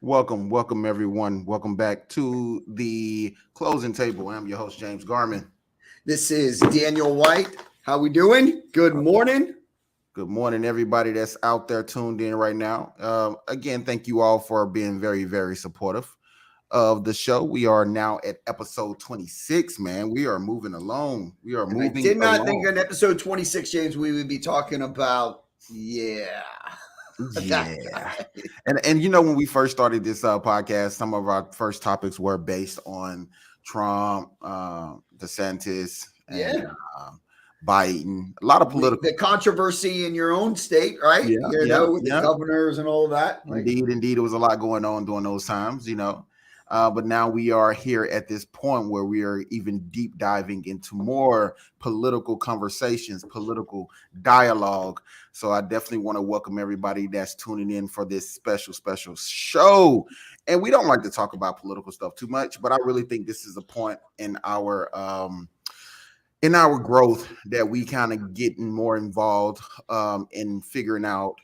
Welcome everyone. Welcome back to the closing table. I'm your host, James Garman. This is Daniel White. How we doing? Good morning. Good morning, everybody that's out there tuned in right now. Again, thank you all for being very supportive of the show. We are now at episode 26, man. We are moving along. We are And I moving did not think along. on episode 26, James, we would be talking about, that Yeah. guy. And when we first started this podcast, some of our first topics were based on Trump, DeSantis, and Yeah. Biden. A lot of political The stuff. controversy in your own state, right? With the Yeah. governors and all that. Indeed, there was a lot going on during those times. But now we are here at this point where we are even deep diving into more political conversations, political dialogue. So I definitely want to welcome everybody that's tuning in for this special show. And we don't like to talk about political stuff too much, but I really think this is a point in our growth that we kind of getting more involved in figuring out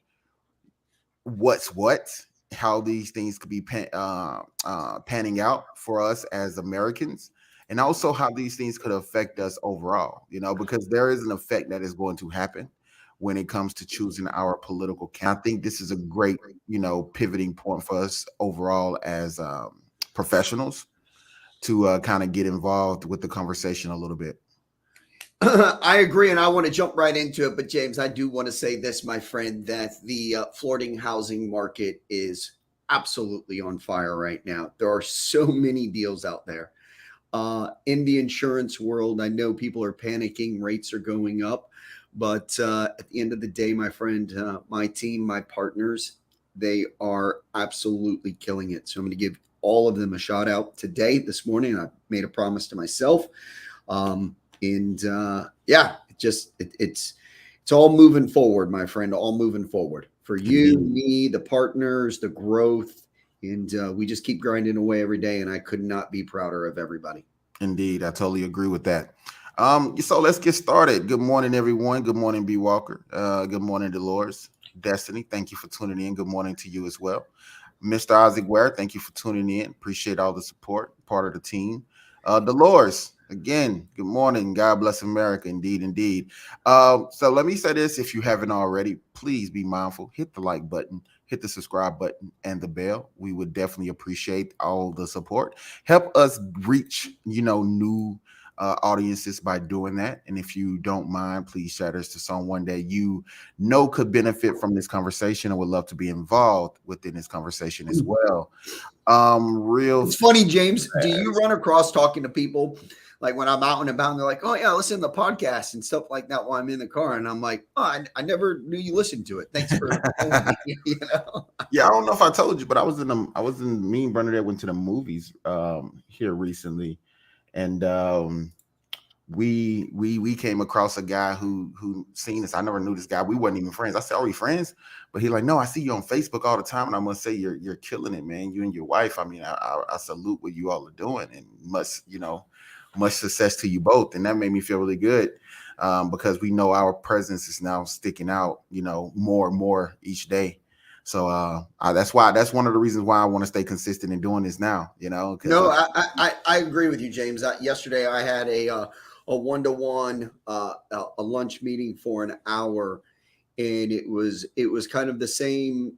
what's what, how these things could be panning out for us as Americans, and also how these things could affect us overall, because there is an effect that is going to happen when it comes to choosing our political candidate. I think this is a great, pivoting point for us overall as professionals to kind of get involved with the conversation a little bit. I agree, and I want to jump right into it. But James, I do want to say this, my friend, that the floating housing market is absolutely on fire right now. There are so many deals out there. In the insurance world, I know people are panicking, rates are going up. But at the end of the day, my friend, my team, my partners, they are absolutely killing it. So I'm going to give all of them a shout out today, this morning. I made a promise to myself. It's all moving forward, my friend, all moving forward for you, me, the partners, the growth. And we just keep grinding away every day. And I could not be prouder of everybody. Indeed, I totally agree with that. So let's get started. Good morning, everyone. Good morning, B. Walker. Good morning, Dolores. Destiny, thank you for tuning in. Good morning to you as well. Mr. Isaac Ware, thank you for tuning in. Appreciate all the support, part of the team. Dolores, again, good morning. God bless America. Indeed. So let me say this. If you haven't already, please be mindful. Hit the like button, hit the subscribe button, and the bell. We would definitely appreciate all the support. Help us reach, new audiences by doing that. And if you don't mind, please share this to someone that you know could benefit from this conversation and would love to be involved within this conversation as well. It's funny, James. Do you run across talking to people like when I'm out and about and they're like, oh yeah, listen to the podcast and stuff like that while I'm in the car? And I'm like, oh, I never knew you listened to it. Thanks for Yeah, I don't know if I told you, but I was in me and Bernadette went to the movies here recently. And we came across a guy who seen us. I never knew this guy. We weren't even friends. I said, "Are we friends?" But he's like, "No, I see you on Facebook all the time, and I must say you're killing it, man. You and your wife. I mean, I salute what you all are doing, and much success to you both." And that made me feel really good because we know our presence is now sticking out, more and more each day. So that's one of the reasons why I want to stay consistent in doing this now. No, I agree with you, James. Yesterday I had a one-to-one a lunch meeting for an hour, and it was kind of the same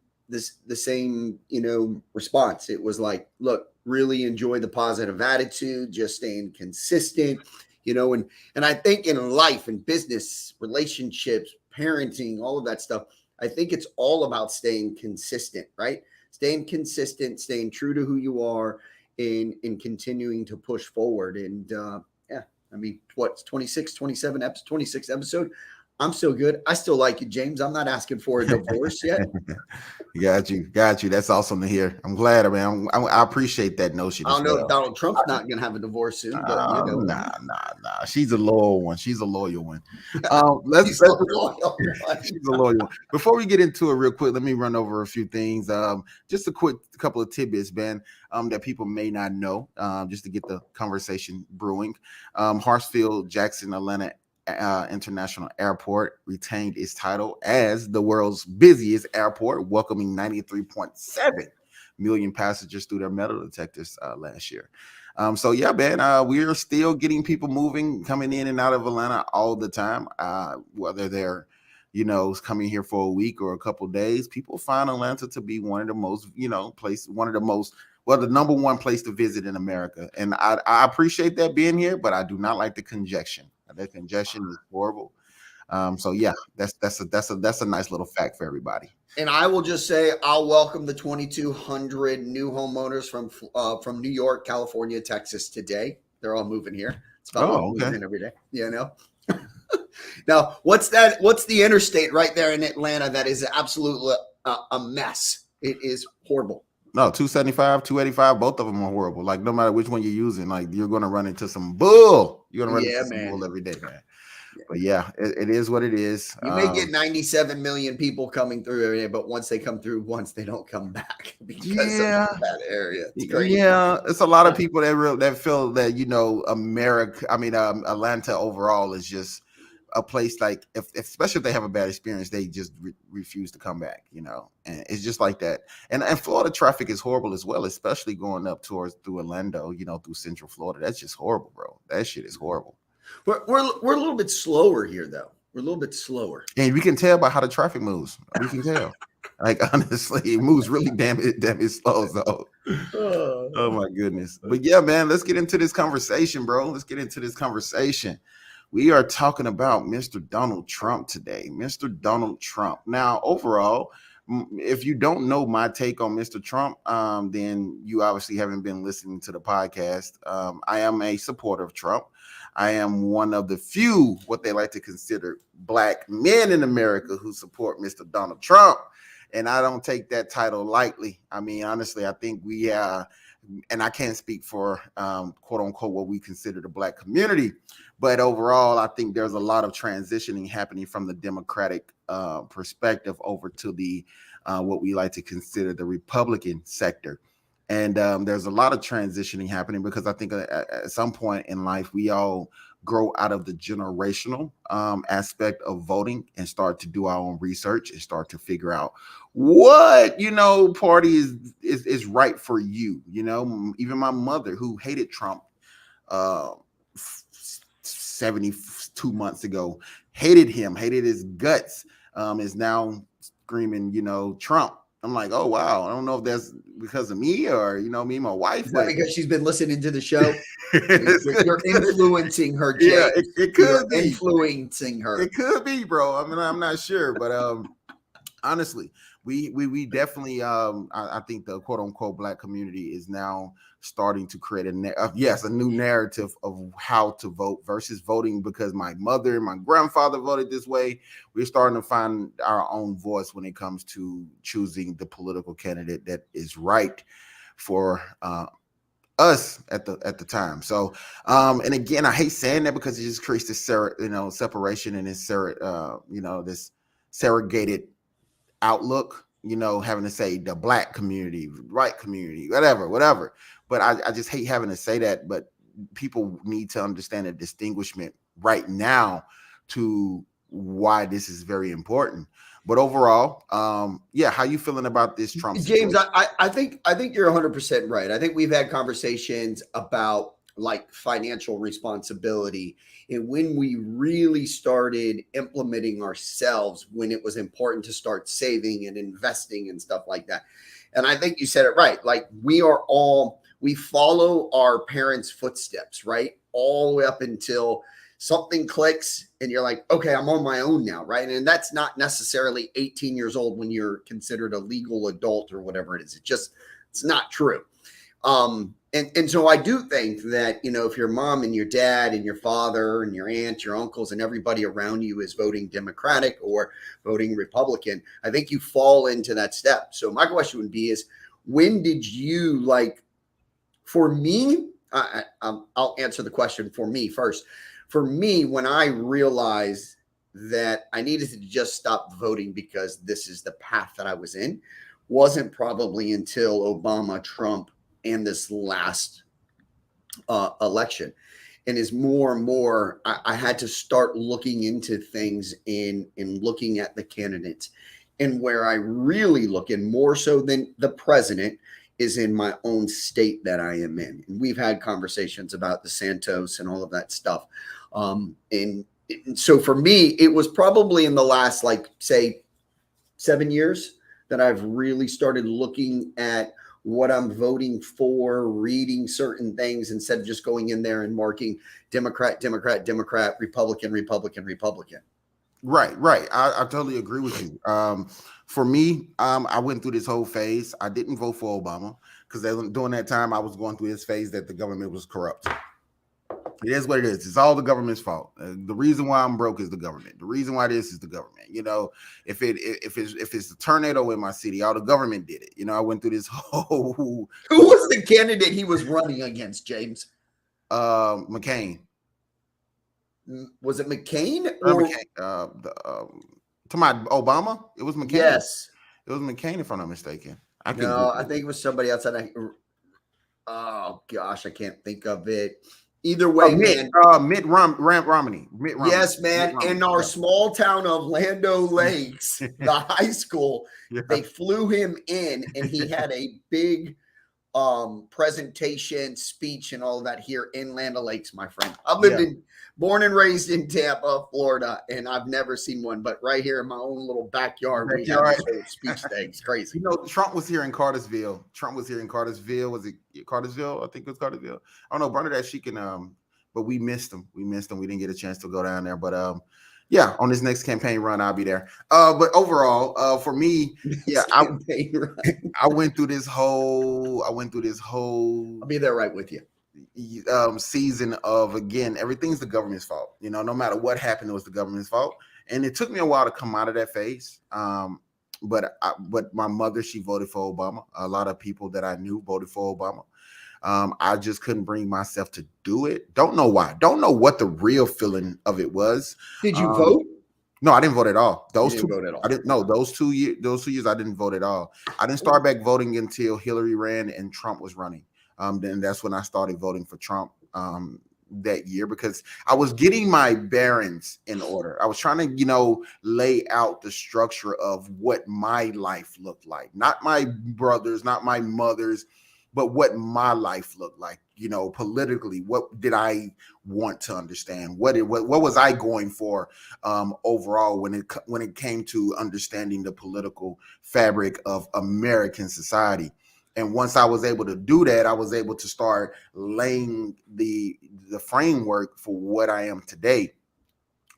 response. It was like, look, really enjoy the positive attitude, just staying consistent, and I think in life and business, relationships, parenting, all of that stuff, I think it's all about staying consistent, right? Staying consistent, staying true to who you are, and continuing to push forward. And I mean, what's 26, 27, 26 episode? I'm still good. I still like you, James. I'm not asking for a divorce yet. Got you. That's awesome to hear. I'm glad, man. I appreciate that notion. I don't know if Donald Trump's not going to have a divorce soon, but Nah. She's a loyal one. She's a loyal one. She's a loyal one. Before we get into it real quick, let me run over a few things. Just a quick couple of tidbits, Ben, that people may not know, just to get the conversation brewing. Hartsfield Jackson Atlanta International Airport retained its title as the world's busiest airport, welcoming 93.7 million passengers through their metal detectors last year. So yeah, man, we're still getting people moving, coming in and out of Atlanta all the time. Whether they're, coming here for a week or a couple days, people find Atlanta to be one of the most, one of the most, well, the number one place to visit in America. And I appreciate that being here, but I do not like the congestion. The congestion is horrible. So yeah, that's a nice little fact for everybody. And I will just say, I'll welcome the 2,200 new homeowners from New York, California, Texas today. They're all moving here. It's about Oh, moving okay. in every day, Now, what's that? What's the interstate right there in Atlanta that is absolutely a mess? It is horrible. No, 275, 285, both of them are horrible. Like no matter which one you're using, like you're gonna run into some bull. You're gonna run Yeah, into some man. bull every day, man. But yeah, it is what it is. You may get 97 million people coming through every day, but once they come through once, they don't come back because of Yeah, that area. It's crazy. yeah. It's a lot of people that feel that America. I mean, Atlanta overall is just a place like especially if they have a bad experience, they just refuse to come back. And it's just like that. And Florida traffic is horrible as well, especially going up through Orlando. Through Central Florida. That's just horrible, bro. That shit is horrible. We're a little bit slower here, though. We're a little bit slower. And we can tell by how the traffic moves. We can tell. Like honestly, it moves really damn it slow. So, oh my goodness. But yeah, man, let's get into this conversation, bro. Let's get into this conversation. We are talking about Mr. Donald Trump today. Mr. Donald Trump. Now, overall, if you don't know my take on Mr. Trump, then you obviously haven't been listening to the podcast. I am a supporter of Trump. I am one of the few, what they like to consider black men in America who support Mr. Donald Trump. And I don't take that title lightly. I mean, honestly, I think we and I can't speak for quote unquote what we consider the black community, but overall, I think there's a lot of transitioning happening from the Democratic perspective over to the what we like to consider the Republican sector. And there's a lot of transitioning happening because I think at some point in life, we all grow out of the generational aspect of voting and start to do our own research and start to figure out what party is right for you. Even my mother, who hated Trump 72 months ago, hated his guts, is now screaming Trump. I'm like, oh wow, I don't know if that's because of me or me, my wife, Is that but because she's been listening to the show? it's You're influencing her, James. Yeah, it could You're be influencing her. It could be, bro. I mean, I'm not sure, but honestly, we definitely I think the quote unquote black community is now starting to create a new narrative of how to vote versus voting because my mother and my grandfather voted this way. We're starting to find our own voice when it comes to choosing the political candidate that is right for us at the time. So and again, I hate saying that because it just creates this separation and this this segregated outlook, having to say the black community, white community, whatever. But I just hate having to say that. But people need to understand the distinguishment right now to why this is very important. But overall, how you feeling about this Trump situation? James, I think you're 100% right. I think we've had conversations about like financial responsibility and when we really started implementing ourselves when it was important to start saving and investing and stuff like that. And I think you said it right. Like we follow our parents' footsteps, right? All the way up until something clicks and you're like, okay, I'm on my own now, right? And that's not necessarily 18 years old when you're considered a legal adult or whatever it is. It's not true. And so I do think that, if your mom and your dad and your father and your aunt, your uncles and everybody around you is voting Democratic or voting Republican, I think you fall into that step. So my question would be is, when did you for me, I'll answer the question for me first. For me, when I realized that I needed to just stop voting because this is the path that I was in, wasn't probably until Obama, Trump, and this last election. And as more and more, I had to start looking into things in looking at the candidates. And where I really look in more so than the president is in my own state that I am in. And we've had conversations about the Santos and all of that stuff. And so for me, it was probably in the last, like, say, 7 years that I've really started looking at what I'm voting for, reading certain things instead of just going in there and marking Democrat, Democrat, Democrat, Republican, Republican, Republican. Right, right. I totally agree with you. For me, I went through this whole phase. I didn't vote for Obama because during that time I was going through this phase that the government was corrupt. It is what it is. It's all the government's fault. The reason why I'm broke is the government. The reason why this is the government. You know, if it's a tornado in my city, all the government did it. You know, I went through this whole Who was the candidate he was running against, James? McCain. Was it McCain or McCain? To my Obama, it was McCain. Yes. It was McCain, if I'm not mistaken. No, I think it was somebody outside. Oh gosh, I can't think of it. Either way, man. Mitt Romney. Yes, man. In our small town of Lando Lakes, the high school, they flew him in, and he had a big presentation, speech, and all of that here in Land Lakes, my friend. I've born and raised in Tampa, Florida, and I've never seen one, but right here in my own little backyard, we have this whole speech thing. It's crazy. You know, Trump was here in Cartersville. Was it Cartersville? I think it was Cartersville. I don't know, Bernadette, she can, but we missed him. We didn't get a chance to go down there, but yeah, on this next campaign run, I'll be there. But overall, for me, I went through this whole. I'll be there right with you. Season of, again, everything's the government's fault. You know, no matter what happened, it was the government's fault, and it took me a while to come out of that phase. But my mother, she voted for Obama. A lot of people that I knew voted for Obama. I just couldn't bring myself to do it. Don't know why. Don't know what the real feeling of it was. Did you vote? No, I didn't vote at all. Vote at all. I didn't. No, those 2 years, I didn't vote at all. I didn't start back voting until Hillary ran and Trump was running. Then that's when I started voting for Trump that year, because I was getting my bearings in order. I was trying to, lay out the structure of what my life looked like. Not my brother's, not my mother's, but what my life looked like, politically. What did I want to understand? What was I going for overall when it came to understanding the political fabric of American society? And once I was able to do that, I was able to start laying the framework for what I am today.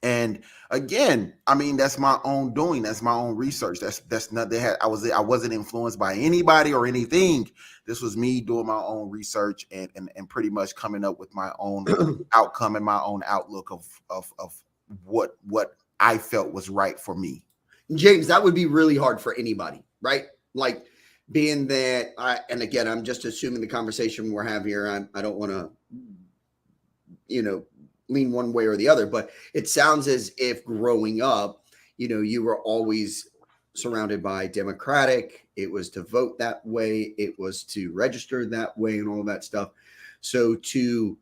And again, I mean, that's my own doing. That's my own research. That's not that I wasn't influenced by anybody or anything. This was me doing my own research and pretty much coming up with my own outcome and my own outlook of what I felt was right for me. James, that would be really hard for anybody, right? Like, being that and again, I'm just assuming the conversation we're having here, I don't want to, lean one way or the other, but it sounds as if growing up, you were always surrounded by Democratic. It was to vote that way. It was to register that way and all of that stuff. So to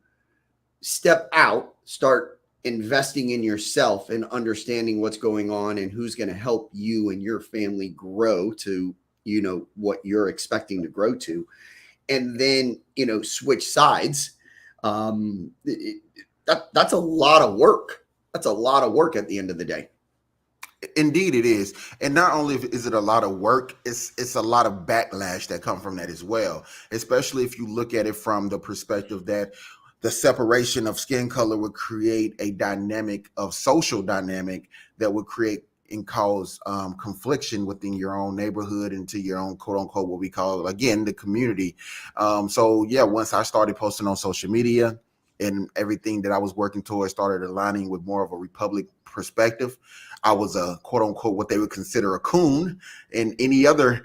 step out, start investing in yourself and understanding what's going on and who's going to help you and your family grow to, what you're expecting to grow to, and then, switch sides. That's a lot of work. That's a lot of work at the end of the day. Indeed, it is. And not only is it a lot of work, it's a lot of backlash that come from that as well, especially if you look at it from the perspective that the separation of skin color would create a social dynamic that would create and cause confliction within your own neighborhood into your own quote unquote, what we call, again, the community. So yeah, once I started posting on social media and everything that I was working towards started aligning with more of a Republic perspective, I was a quote unquote, what they would consider a coon, and any other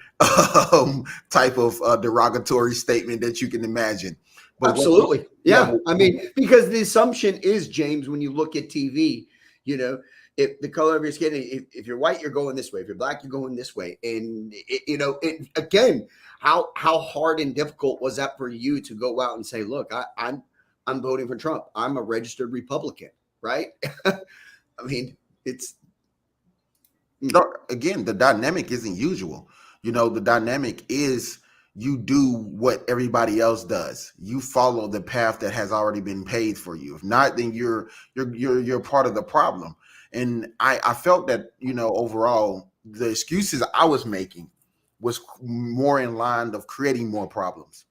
type of derogatory statement that you can imagine. But absolutely. Yeah. I mean, because the assumption is, James, when you look at TV, if the color of your skin, if you're white, you're going this way. If you're black, you're going this way. And, again, how hard and difficult was that for you to go out and say, look, I'm voting for Trump. I'm a registered Republican, right? I mean, it's. Again, the dynamic isn't usual. The dynamic is, you do what everybody else does. You follow the path that has already been paved for you. If not, then you're part of the problem. And I felt that, overall the excuses I was making was more in line of creating more problems.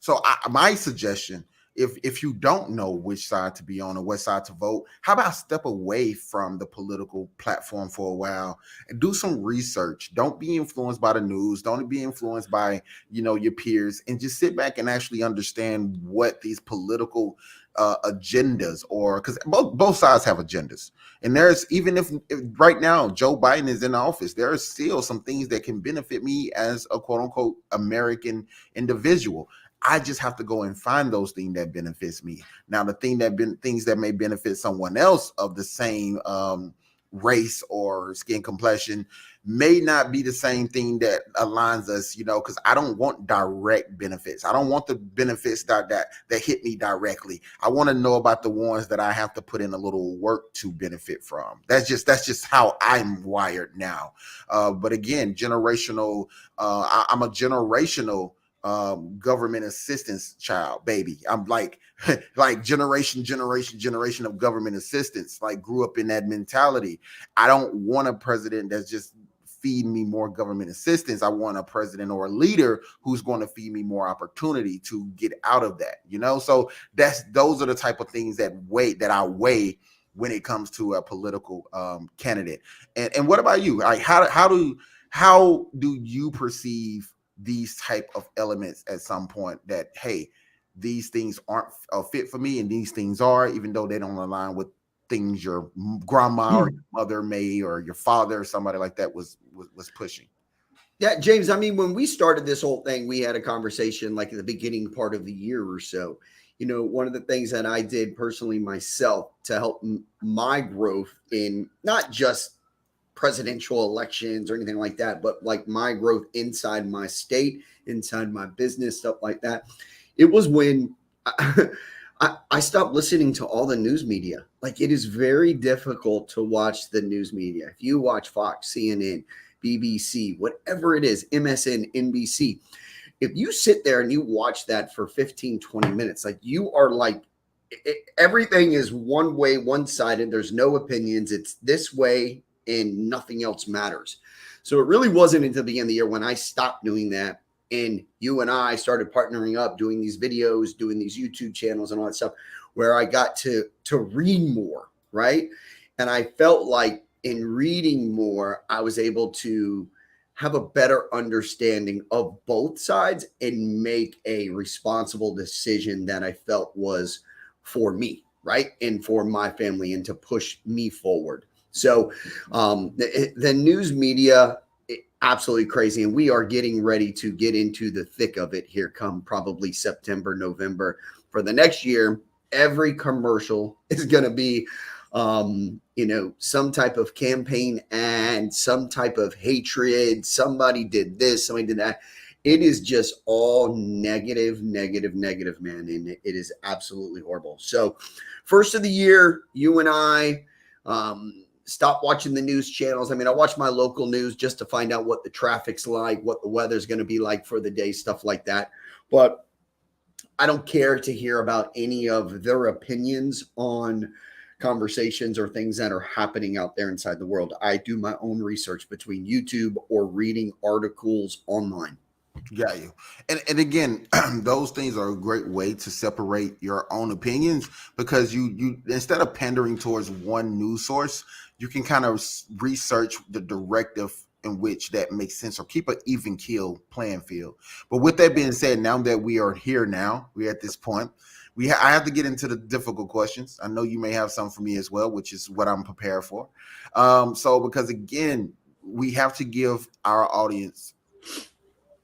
So my suggestion, if you don't know which side to be on or what side to vote, how about step away from the political platform for a while and do some research. Don't be influenced by the news. Don't be influenced by your peers, and just sit back and actually understand what these political agendas, or because both sides have agendas. And there's, even if right now Joe Biden is in office, there are still some things that can benefit me as a quote unquote American individual. I just have to go and find those things that benefits me. Now, things that may benefit someone else of the same race or skin complexion may not be the same thing that aligns us, because I don't want direct benefits. I don't want the benefits that hit me directly. I want to know about the ones that I have to put in a little work to benefit from. That's just how I'm wired now. But again, generational. I'm a generational government assistance child, baby. I'm like generation of government assistance. Like, grew up in that mentality. I don't want a president that's just feed me more government assistance. I want a president or a leader who's going to feed me more opportunity to get out of that. So those are the type of things that I weigh when it comes to a political candidate. And what about you? Like, how do you perceive these type of elements at some point, that, hey, these things aren't a fit for me and these things are, even though they don't align with things your grandma or your mother may, or your father or somebody like that was pushing? Yeah, James, I mean, when we started this whole thing, we had a conversation like at the beginning part of the year or so. One of the things that I did personally myself to help my growth in not just presidential elections or anything like that, but like my growth inside my state, inside my business, stuff like that. It was when I stopped listening to all the news media. Like, it is very difficult to watch the news media. If you watch Fox, CNN, BBC, whatever it is, MSN, NBC, if you sit there and you watch that for 15, 20 minutes, like, you are like, everything is one way, one sided. There's no opinions. It's this way and nothing else matters. So it really wasn't until the end of the year when I stopped doing that, and you and I started partnering up, doing these videos, doing these YouTube channels and all that stuff, where I got to read more, right? And I felt like in reading more, I was able to have a better understanding of both sides and make a responsible decision that I felt was for me, right? And for my family, and to push me forward. So the news media, absolutely crazy. And we are getting ready to get into the thick of it here come probably September, November. For the next year, every commercial is going to be, some type of campaign and some type of hatred. Somebody did this, somebody did that. It is just all negative, negative, negative, man. And it is absolutely horrible. So, first of the year, you and I, stop watching the news channels. I mean, I watch my local news just to find out what the traffic's like, what the weather's going to be like for the day, stuff like that. But I don't care to hear about any of their opinions on conversations or things that are happening out there inside the world. I do my own research between YouTube or reading articles online. Got you. And again, those things are a great way to separate your own opinions, because you instead of pandering towards one news source, you can kind of research the directive in which that makes sense, or keep an even keel playing field. But with that being said, now that we are here, now we're at this point, I have to get into the difficult questions. I know you may have some for me as well, which is what I'm prepared for. So because again, we have to give our audience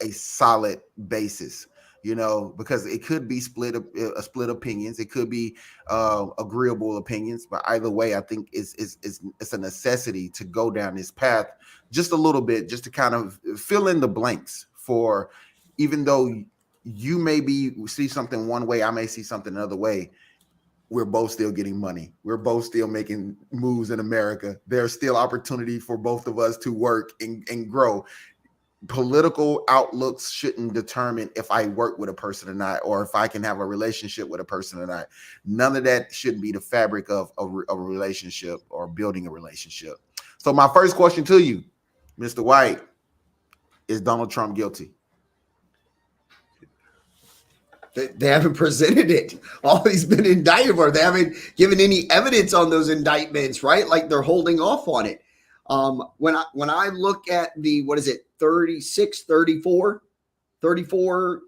a solid basis, because it could be split opinions, it could be agreeable opinions, but either way, I think it's a necessity to go down this path just a little bit, just to kind of fill in the blanks for, even though you see something one way, I may see something another way, we're both still getting money. We're both still making moves in America. There's still opportunity for both of us to work and grow. political outlooks shouldn't determine if I work with a person or not, or if I can have a relationship with a person or not. None of that shouldn't be the fabric of a relationship or building a relationship. So my first question to you, Mr. White, is Donald Trump guilty? They haven't presented it. All he's been indicted for. They haven't given any evidence on those indictments, right? Like they're holding off on it. When I look at the, what is it, 36, 34, 34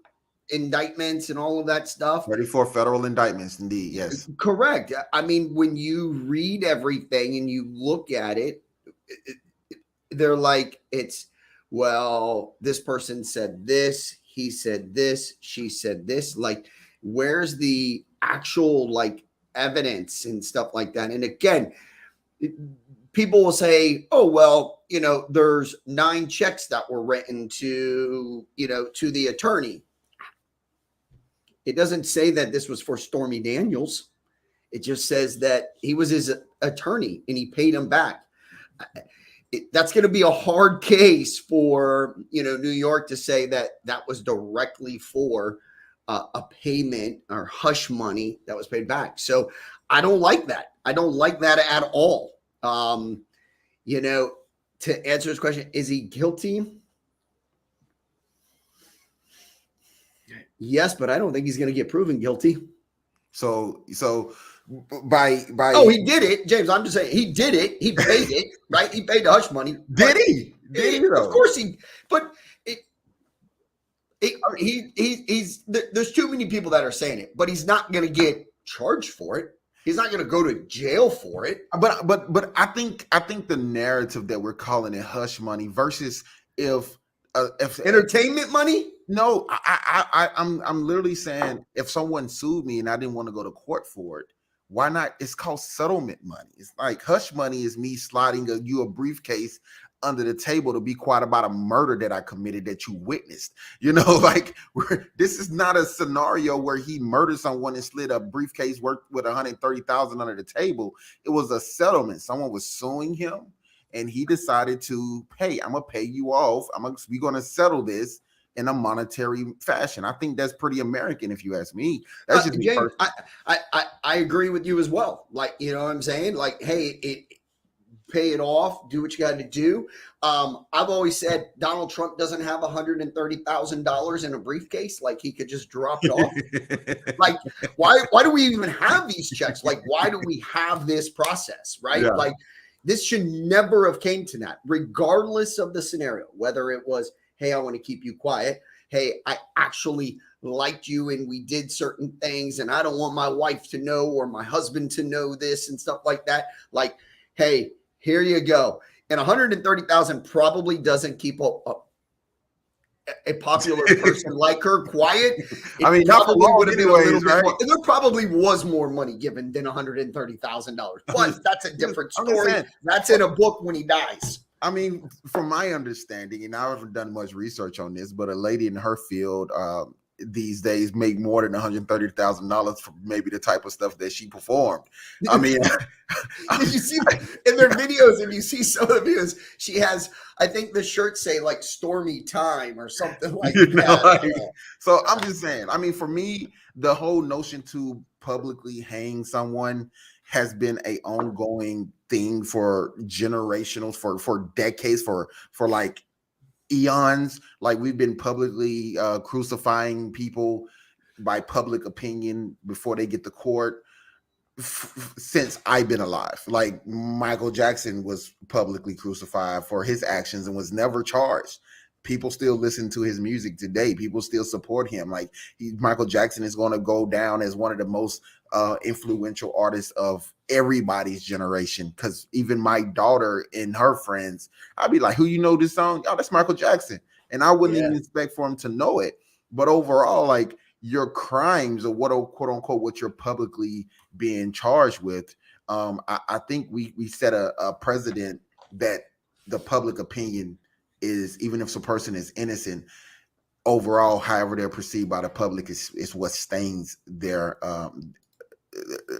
indictments and all of that stuff. 34 federal indictments, indeed, yes. Correct. I mean, when you read everything and you look at it, they're like, it's, well, this person said this, he said this, she said this. Like, where's the actual like evidence and stuff like that? And again, people will say, oh, well, there's 9 checks that were written to the attorney. It doesn't say that this was for Stormy Daniels. It just says that he was his attorney and he paid him back. That's going to be a hard case for, New York to say that that was directly for a payment or hush money that was paid back. So I don't like that. I don't like that at all. To answer this question, is he guilty? Yes, but I don't think he's going to get proven guilty. So by oh, he did it, James. I'm just saying he did it. He paid it, right? He paid the hush money. Did he? Did he? Of course he. But he's there's too many people that are saying it, but he's not going to get charged for it. He's not going to go to jail for it. But I think the narrative that we're calling it hush money versus if entertainment money. No, I'm literally saying if someone sued me and I didn't want to go to court for it, why not? It's called settlement money. It's like hush money is me sliding you a briefcase under the table to be quiet about a murder that I committed that you witnessed. Like this is not a scenario where he murdered someone and slid a briefcase worth with $130,000 under the table. It was a settlement. Someone was suing him and he decided to pay. I'm gonna pay you off. We're gonna settle this in a monetary fashion. I think that's pretty American, if you ask me. That's just James, I agree with you as well. Like, you know what I'm saying? Like, hey, pay it off, do what you got to do. I've always said Donald Trump doesn't have $130,000 in a briefcase. Like he could just drop it off. Like, why do we even have these checks? Like, why do we have this process? Right? Yeah. Like, this should never have came to that, regardless of the scenario, whether it was, hey, I want to keep you quiet. Hey, I actually liked you and we did certain things and I don't want my wife to know or my husband to know this and stuff like that. Like, hey, here you go. And 130,000 probably doesn't keep a popular person like her quiet. I mean, probably would have been anyways, right? There probably was more money given than $130,000. But that's a different story. That's in a book when he dies. I mean, from my understanding, and I haven't done much research on this, but a lady in her field these days make more than $130,000 for maybe the type of stuff that she performed. I mean, did you see that in their videos? If you see some of the videos, she has, I think the shirts say like Stormy Time or something like that. So I'm just saying, I mean, for me, the whole notion to publicly hang someone has been a ongoing thing for generationals, for decades, for like eons. Like we've been publicly crucifying people by public opinion before they get to court since I've been alive. Like Michael Jackson was publicly crucified for his actions and was never charged. People still listen to his music today. People still support him. Like Michael Jackson is going to go down as one of the most influential artists of everybody's generation. Because even my daughter and her friends, I'd be like, "Who you know this song? Oh, that's Michael Jackson," and I wouldn't even expect for him to know it. But overall, like your crimes or what quote unquote what you're publicly being charged with, I think we set a precedent that the public opinion is, even if a person is innocent, overall, however they're perceived by the public is what stains their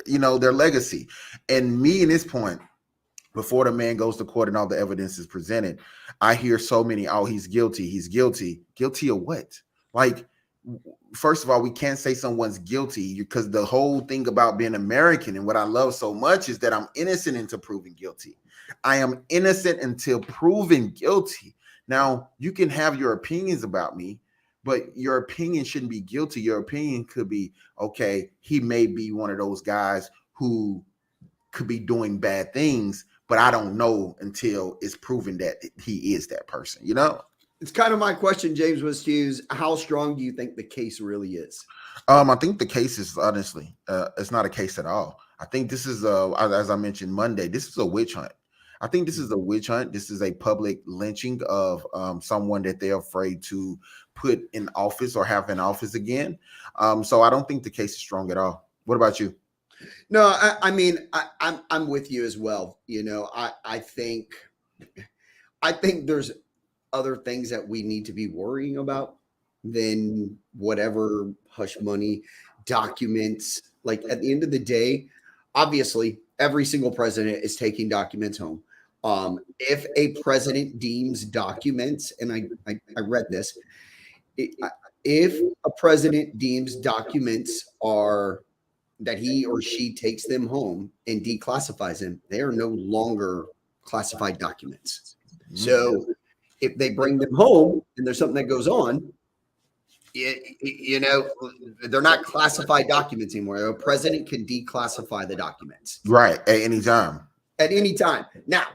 their legacy. And me in this point, before the man goes to court and all the evidence is presented, I hear so many, oh, he's guilty. He's guilty. Guilty of what? Like, first of all, we can't say someone's guilty because the whole thing about being American and what I love so much is that I'm innocent until proven guilty. I am innocent until proven guilty. Now, you can have your opinions about me, but your opinion shouldn't be guilty. Your opinion could be, okay, he may be one of those guys who could be doing bad things, but I don't know until it's proven that he is that person, you know? It's kind of my question, James, was to use how strong do you think the case really is? I think the case is honestly, it's not a case at all. I think this is as I mentioned Monday, this is a witch hunt. I think this is a witch hunt. This is a public lynching of someone that they're afraid to put in office or have in office again. So I don't think the case is strong at all. What about you? No, I mean, I'm with you as well. You know, I think there's other things that we need to be worrying about than whatever hush money documents. Like at the end of the day, obviously, every single president is taking documents home. If a president deems documents, and I read this, if a president deems documents are that he or she takes them home and declassifies them, they are no longer classified documents. So if they bring them home and there's something that goes on, you know, they're not classified documents anymore. A president can declassify the documents. Right. At any time. At any time. Now,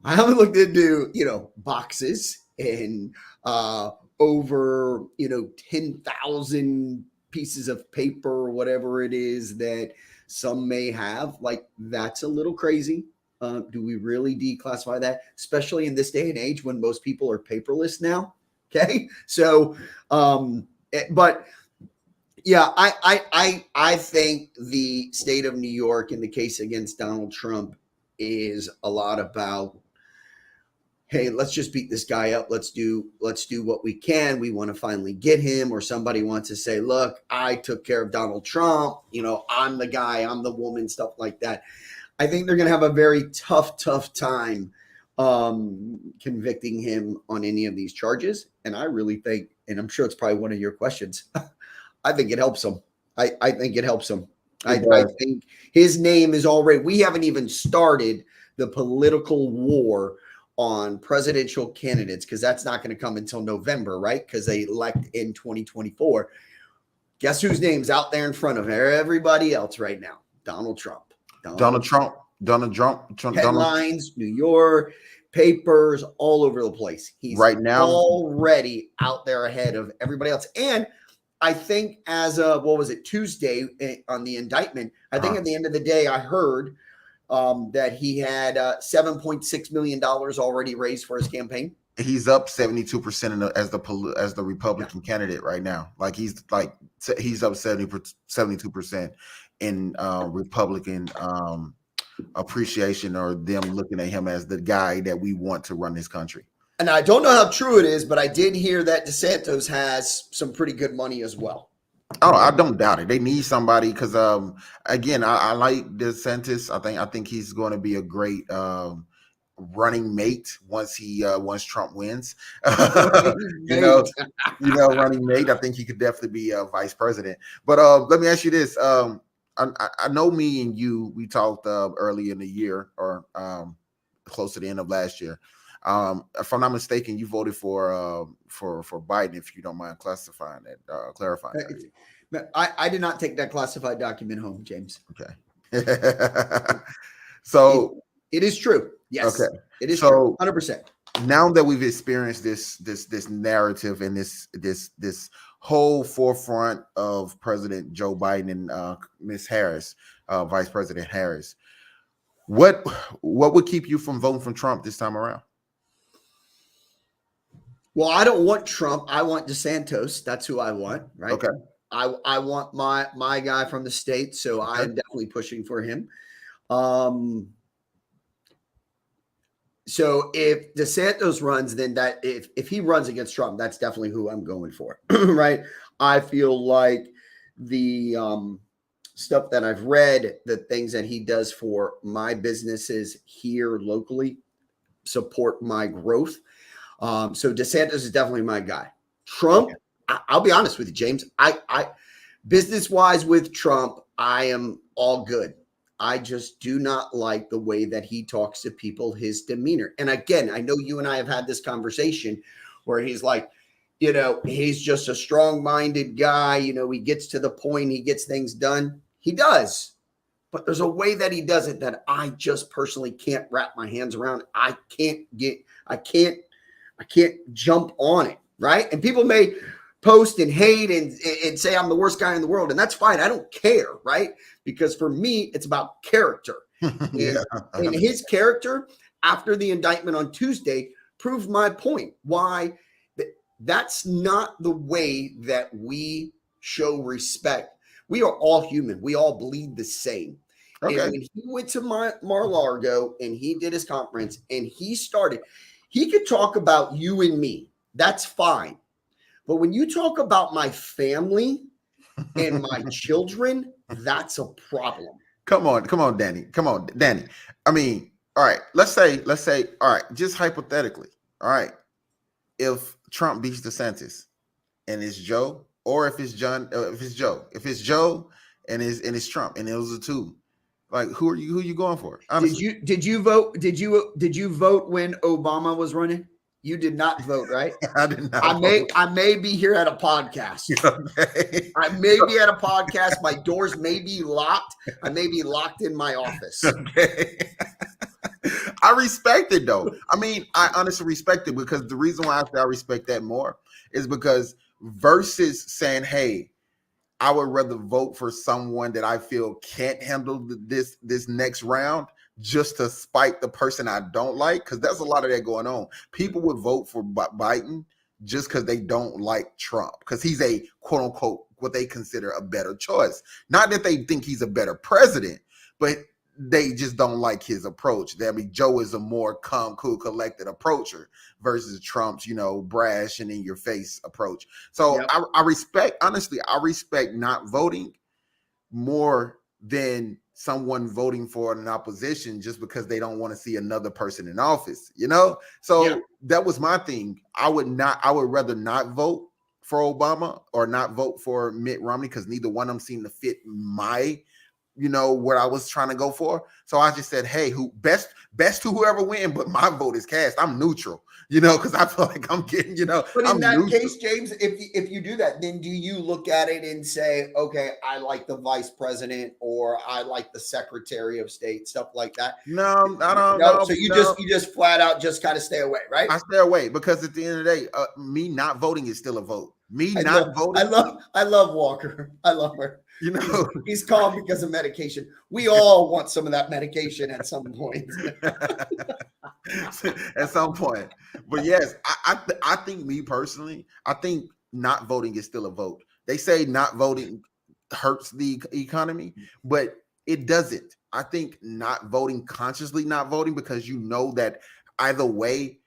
I haven't looked into, boxes and over, 10,000 pieces of paper or whatever it is that some may have. Like, that's a little crazy. Do we really declassify that, especially in this day and age when most people are paperless now? Okay, so, but yeah, I think the state of New York in the case against Donald Trump is a lot about, hey, let's just beat this guy up. Let's do what we can. We want to finally get him, or somebody wants to say, look, I took care of Donald Trump. I'm the guy, I'm the woman, stuff like that. I think they're going to have a very tough time convicting him on any of these charges. And I really think, and I'm sure it's probably one of your questions, I think it helps him. I think it helps him. I think his name is already, we haven't even started the political war on presidential candidates, because that's not going to come until November, right? Because they elect in 2024. Guess whose name's out there in front of everybody else right now? Donald Trump. Donald Trump. Headlines, New York, papers, all over the place. He's right now already out there ahead of everybody else. And I think as of, Tuesday on the indictment, I think at the end of the day, I heard that he had $7.6 million already raised for his campaign. He's up 72% as the Republican candidate right now. Like he's up 72% in Republican appreciation, or them looking at him as the guy that we want to run this country. And I don't know how true it is, but I did hear that DeSantis has some pretty good money as well. Oh, I don't doubt it. They need somebody because, again, I like DeSantis. I think he's going to be a great running mate once Trump wins. Running mate. I think he could definitely be a vice president. But let me ask you this: I know me and you, we talked early in the year, or close to the end of last year. If I'm not mistaken, you voted for Biden. If you don't mind clarifying that. I did not take that classified document home, James. Okay. So it is true. Yes. Okay. It is true. 100%. Now that we've experienced this narrative and this whole forefront of President Joe Biden and Miss Harris, Vice President Harris, what would keep you from voting for Trump this time around? Well, I don't want Trump. I want DeSantis. That's who I want, right? Okay. I want my guy from the state, so okay. I'm definitely pushing for him. So if DeSantis runs, then that if he runs against Trump, that's definitely who I'm going for, right? I feel like the stuff that I've read, the things that he does for my businesses here locally support my growth. So DeSantis is definitely my guy. Trump, I'll be honest with you, James. I business wise with Trump, I am all good. I just do not like the way that he talks to people, his demeanor. And again, I know you and I have had this conversation where he's like, he's just a strong minded guy. He gets to the point, he gets things done. He does. But there's a way that he does it that I just personally can't wrap my hands around. I can't jump on it. Right. And people may post and hate and say I'm the worst guy in the world. And that's fine. I don't care. Right. Because for me, it's about character. Yeah. And his character after the indictment on Tuesday proved my point. Why that's not the way that we show respect. We are all human. We all bleed the same. Okay. And when he went to Mar-a-Lago and he did his conference and he could talk about you and me. That's fine. But when you talk about my family and my children, that's a problem. Come on, Danny. I mean, all right, let's say, all right, just hypothetically, all right, if Trump beats DeSantis and it's Joe, or if it's Joe and it's Trump, and those are two, like who are you going for? Honestly. Did you vote? Did you vote when Obama was running? You did not vote, right? I did not. I may be here at a podcast. Okay. I may be at a podcast. My doors may be locked. I may be locked in my office. Okay. I respect it though. I mean, I honestly respect it because the reason why I say I respect that more is because versus saying, hey, I would rather vote for someone that I feel can't handle this next round just to spite the person I don't like, because there's a lot of that going on. People would vote for Biden just because they don't like Trump, because he's a quote unquote what they consider a better choice. Not that they think he's a better president, but they just don't like his approach. I mean, Joe is a more calm, cool, collected approacher versus Trump's, brash and in your face approach. So yep. I respect not voting more than someone voting for an opposition just because they don't want to see another person in office, So yeah. That was my thing. I would rather not vote for Obama or not vote for Mitt Romney because neither one of them seemed to fit my what I was trying to go for. So I just said, hey, who best to whoever win, but my vote is cast. I'm neutral, because I feel like I'm getting, But in I'm that neutral. case, James, if you do that, then do you look at it and say, okay, I like the vice president or I like the secretary of state, stuff like that? No, I don't know. So you just flat out just kind of stay away, right? I stay away because at the end of the day, me not voting is still a vote. Voting. I love Walker. I love her. He's calm because of medication. We all want some of that medication at some point. At some point. But yes, I think me personally, I think not voting is still a vote. They say not voting hurts the economy, but it doesn't. I think not voting, consciously not voting, because that either way,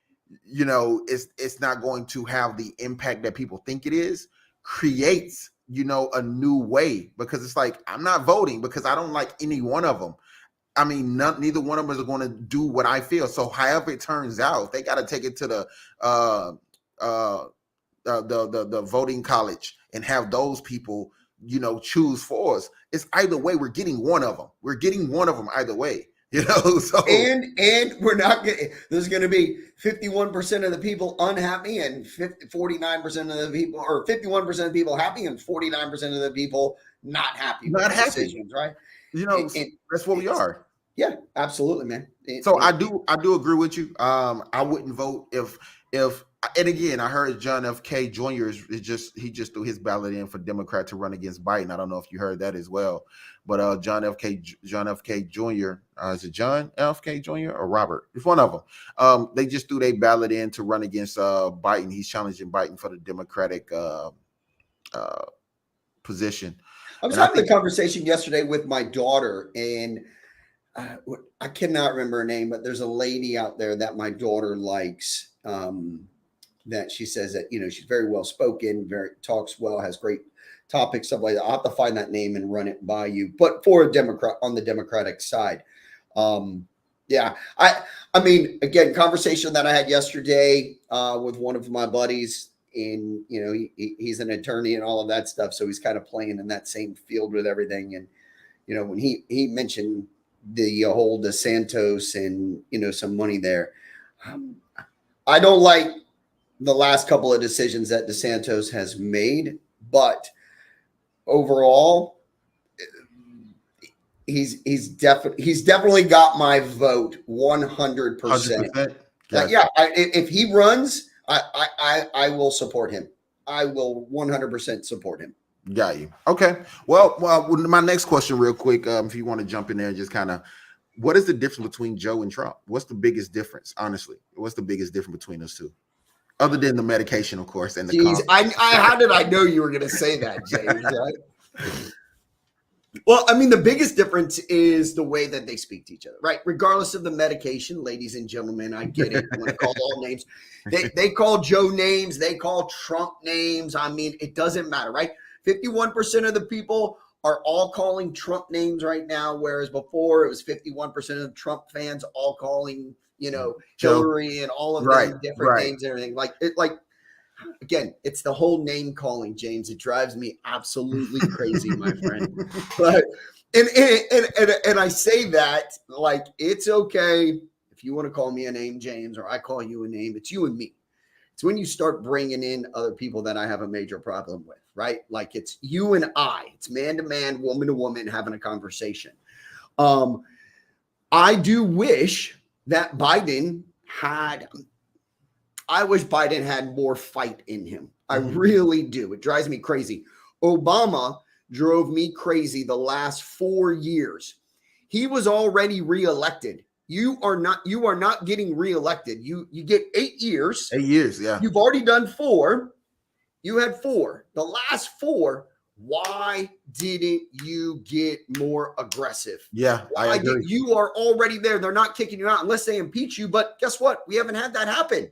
it's not going to have the impact that people think it is, creates a new way, because it's like I'm not voting because I don't like any one of them. I mean, neither one of them is going to do what I feel. So however it turns out, they got to take it to the voting college and have those people, choose for us. It's either way, we're getting one of them. We're getting one of them either way. So and we're not getting. There's going to be 51% of the people unhappy and 49% of the people, or 51% of the people happy and 49% of the people not happy. Not happy decisions, right? That's what we are. Yeah, absolutely, man. I do agree with you. I wouldn't vote if and again, I heard John F. K. Jr. he just threw his ballot in for Democrat to run against Biden. I don't know if you heard that as well, but John F. K. Jr. Is it John F. K. Jr. or Robert? It's one of them. They just threw their ballot in to run against Biden. He's challenging Biden for the Democratic position. I was having a conversation yesterday with my daughter, and I cannot remember her name, but there's a lady out there that my daughter likes. that she says that, she's very well spoken, very talks well, has great topics, stuff like that. I'll have to find that name and run it by you. But for a Democrat on the Democratic side, yeah, I mean, again, conversation that I had yesterday with one of my buddies, and he's an attorney and all of that stuff, so he's kind of playing in that same field with everything. And when he mentioned the whole DeSantis and some money there, I don't like the last couple of decisions that DeSantis has made, but overall, he's definitely got my vote 100%. 100%. Yeah, if he runs, I will support him. I will 100% support him. Got you. Okay. Well, my next question, real quick, if you want to jump in there, and just kind of, what is the difference between Joe and Trump? What's the biggest difference, honestly? What's the biggest difference between those two? Other than the medication, of course, and the how did I know you were going to say that, James? Right? Well, I mean, the biggest difference is the way that they speak to each other, right? Regardless of the medication, ladies and gentlemen, I get it. You want to call all names. They call Joe names. They call Trump names. I mean, it doesn't matter, right? 51% of the people are all calling Trump names right now, whereas before it was 51% of Trump fans all calling, Hillary and all of them different names and everything. Again, it's the whole name calling, James. It drives me absolutely crazy, my friend. But and I say that like it's okay if you want to call me a name, James, or I call you a name. It's you and me. It's when you start bringing in other people that I have a major problem with, right? Like it's you and I. It's man to man, woman to woman having a conversation. I do wish that Biden had. I wish Biden had more fight in him. I really do. It drives me crazy. Obama drove me crazy the last 4 years. He was already reelected. You are not getting reelected. You get 8 years. 8 years, yeah. You've already done 4. You had 4. The last 4, why didn't you get more aggressive? Yeah, I agree. You are already there. They're not kicking you out unless they impeach you. But guess what? We haven't had that happen.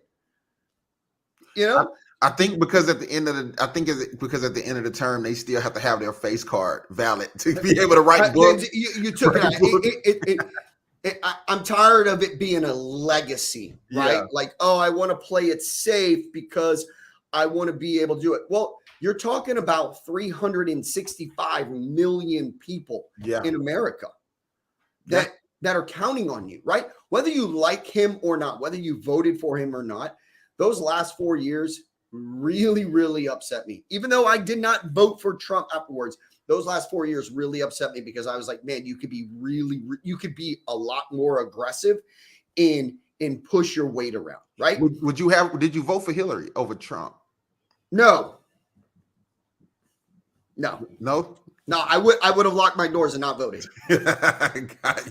I think because at the end of the term, they still have to have their face card valid to be able to write books. You took it. I'm tired of it being a legacy, right? Yeah. Like, I want to play it safe because I want to be able to do it. Well, you're talking about 365 million people in America that are counting on you, right? Whether you like him or not, whether you voted for him or not. Those last 4 years really, really upset me. Even though I did not vote for Trump afterwards, those last 4 years really upset me because I was like, man, you could be a lot more aggressive and push your weight around, right? Did you vote for Hillary over Trump? No. No, I would have locked my doors and not voted. Got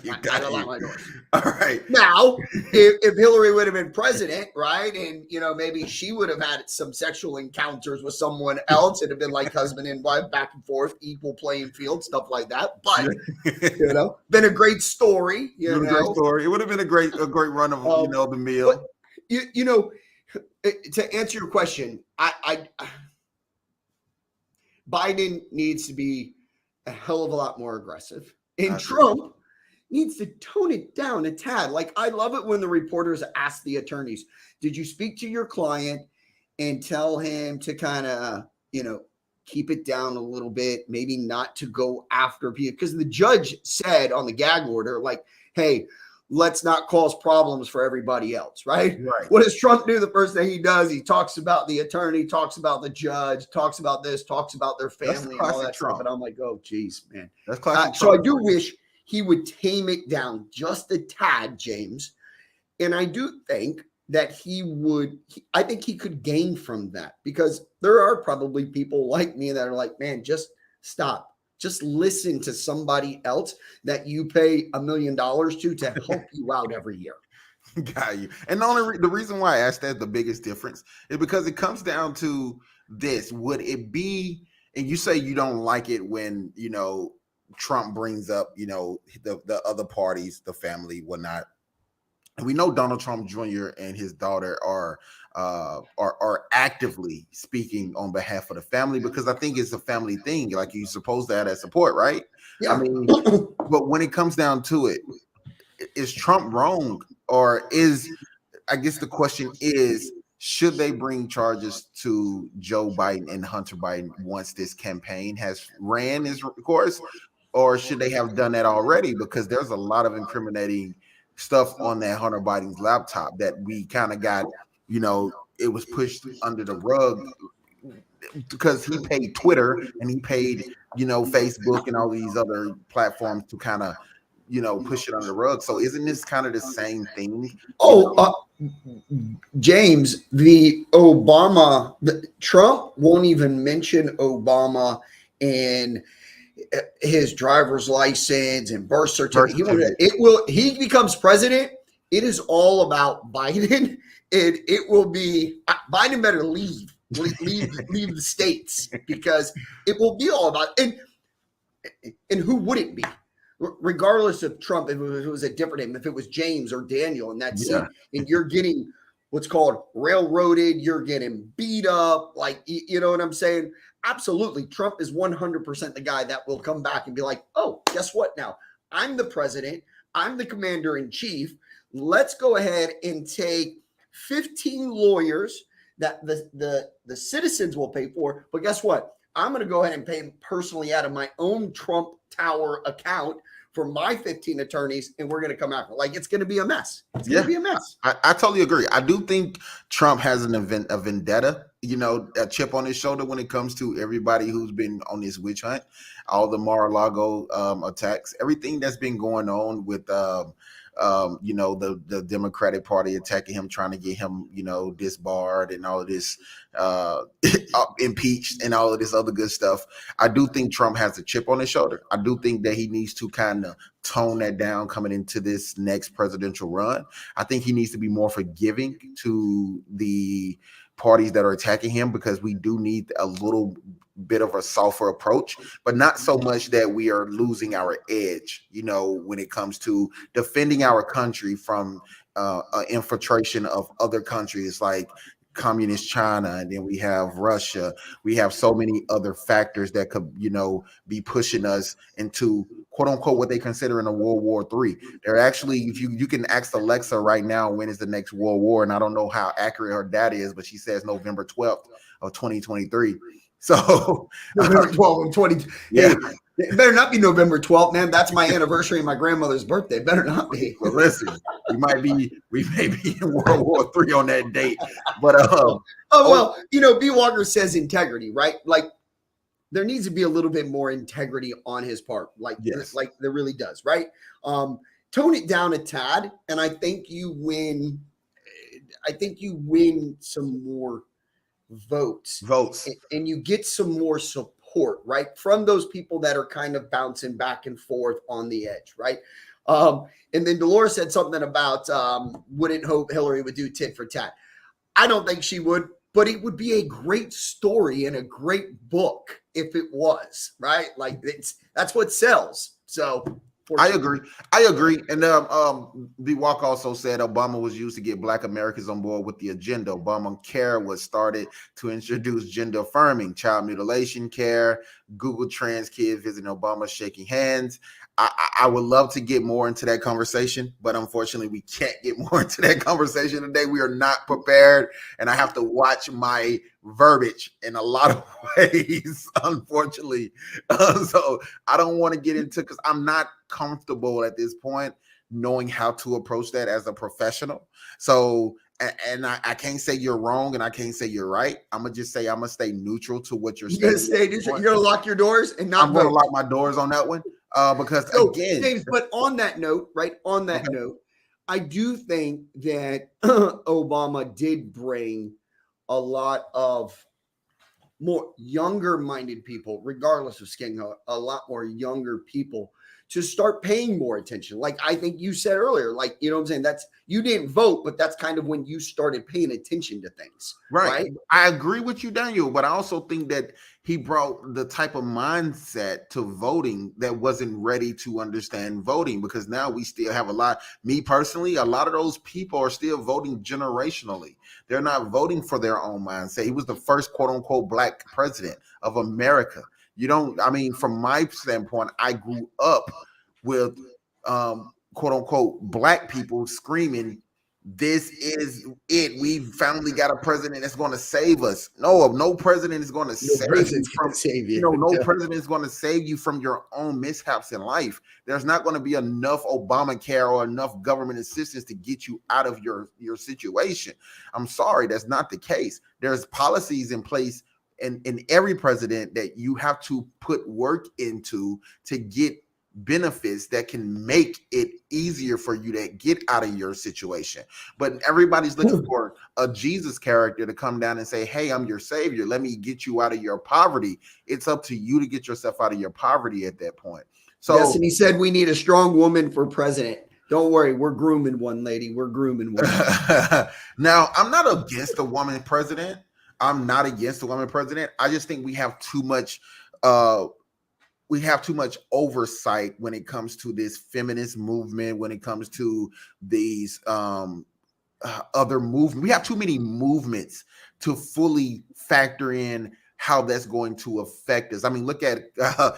you. Lock my doors. All right. Now, if Hillary would have been president, right, and maybe she would have had some sexual encounters with someone else, it'd have been like husband and wife, back and forth, equal playing field, stuff like that. But been a great story. Great story. It would have been a great run of the meal. But, to answer your question, I Biden needs to be a hell of a lot more aggressive. And Trump needs to tone it down a tad. Like, I love it when the reporters ask the attorneys, did you speak to your client and tell him to kind of, keep it down a little bit, maybe not to go after people? Because the judge said on the gag order, like, hey, let's not cause problems for everybody else, right? What does Trump do? The first thing he does, he talks about the attorney, talks about the judge, talks about this, talks about their family and all that stuff. And I'm like, oh, geez, man. That's classic. So I do wish he would tame it down just a tad, James. And I do think that I think he could gain from that, because there are probably people like me that are like, man, just stop. Just listen to somebody else that you pay $1 million to help you out every year. Got you. And the reason why I asked that, the biggest difference, is because it comes down to this. Would it be, and you say you don't like it when, Trump brings up, the other parties, the family, whatnot. And we know Donald Trump Jr. and his daughter are actively speaking on behalf of the family, because I think it's a family thing. Like, you're supposed to have that support, right? I Yeah. mean, but when it comes down to it, is Trump wrong, or is, I guess the question is, should they bring charges to Joe Biden and Hunter Biden once this campaign has ran its course, or should they have done that already? Because there's a lot of incriminating stuff on that Hunter Biden's laptop that we kind of got, it was pushed under the rug because he paid Twitter and he paid, Facebook and all these other platforms to kind of, push it under the rug. So isn't this kind of the same thing? You Oh, James, Trump won't even mention Obama in his driver's license and birth birth certificate. certificate. He becomes president. It is all about Biden, and it will be Biden better leave the states, because it will be all about, and who would it be? Regardless of Trump, if it was a different name, if it was James or Daniel in that seat, Yeah. and you're getting what's called railroaded, you're getting beat up, like, you know what I'm saying? Absolutely. Trump is 100% the guy that will come back and be like, oh, guess what now? I'm the president. I'm the commander in chief. Let's go ahead and take 15 lawyers that the citizens will pay for. But guess what? I'm going to go ahead and pay personally out of my own Trump Tower account for my 15 attorneys, and we're going to come after. Like, it's going to be a mess. It's going to be a mess. I totally agree. I do think Trump has a vendetta, a chip on his shoulder when it comes to everybody who's been on this witch hunt, all the Mar-a-Lago attacks, everything that's been going on with the Democratic Party attacking him, trying to get him, disbarred and all of this, impeached and all of this other good stuff. I do think Trump has a chip on his shoulder. I do think that he needs to kind of tone that down coming into this next presidential run. I think he needs to be more forgiving to the parties that are attacking him, because we do need a little bit of a softer approach, but not so much that we are losing our edge, when it comes to defending our country from infiltration of other countries like communist China, and then we have Russia. We have so many other factors that could, be pushing us into quote unquote what they consider in a World War III. They're actually, if you can ask Alexa right now, when is the next World War? And I don't know how accurate her data is, but she says November 12th of 2023. So November 12th and 20. yeah. Hey, it better not be November 12th, man. That's my anniversary and my grandmother's birthday. Better not be. Well, listen, we may be in World War III on that date, but well, B. Walker says integrity, right? Like, there needs to be a little bit more integrity on his part, like there really does, right? Tone it down a tad, and I think you win. I think you win some more votes, and you get some more support, right, from those people that are kind of bouncing back and forth on the edge, right? And then Dolores said something about wouldn't hope Hillary would do tit for tat. I don't think she would, but it would be a great story and a great book if it was, right? Like, that's what sells. So I agree. And B. Walk also said Obama was used to get Black Americans on board with the agenda. Obamacare was started to introduce gender affirming child mutilation care. Google Trans kids visiting Obama shaking hands. I would love to get more into that conversation, but unfortunately we can't get more into that conversation today. We are not prepared, and I have to watch my verbiage in a lot of ways, unfortunately. So I don't want to get into, because I'm not comfortable at this point knowing how to approach that as a professional. So, and I can't say you're wrong and I can't say you're right. I'm gonna just say I'm gonna stay neutral to what you're saying. You're gonna lock your doors and not. I'm gonna lock my doors on that one. Because again, James, but on that note, right? On that note, I do think that Obama did bring a lot of more younger minded people, regardless of skin color, a lot more younger people to start paying more attention. Like I think you said earlier, like, you know what I'm saying? That's, you didn't vote, but that's kind of when you started paying attention to things, Right. right? I agree with you, Daniel, but I also think that he brought the type of mindset to voting that wasn't ready to understand voting, because now we still have a lot. Me personally, a lot of those people are still voting generationally. They're not voting for their own mindset. He was the first quote unquote black president of America. You don't, I mean, from my standpoint, I grew up with quote unquote black people screaming, this is it. We finally got a president that's going to save us. No president is going to No save you president's from, gonna save you you. know, no president is going to save you from your own mishaps in life. There's not going to be enough Obamacare or enough government assistance to get you out of your situation. I'm sorry, that's not the case. There's policies in place in every president that you have to put work into to get benefits that can make it easier for you to get out of your situation. But everybody's looking for a Jesus character to come down and say, hey, I'm your savior, let me get you out of your poverty. It's up to you to get yourself out of your poverty at that point. So Destiny said we need a strong woman for president. Don't worry, we're grooming one, lady. We're grooming one. now, I'm not against a woman president. I'm not against a woman president. I just think we have too much oversight when it comes to this feminist movement, when it comes to these other movements. We have too many movements to fully factor in how that's going to affect us. I mean, look at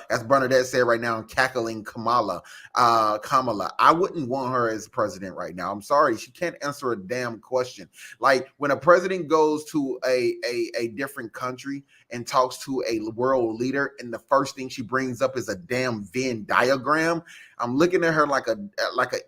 as Bernadette said right now, cackling Kamala. I wouldn't want her as president right now. I'm sorry, she can't answer a damn question. Like when a president goes to a different country and talks to a world leader, and the first thing she brings up is a damn Venn diagram, I'm looking at her like an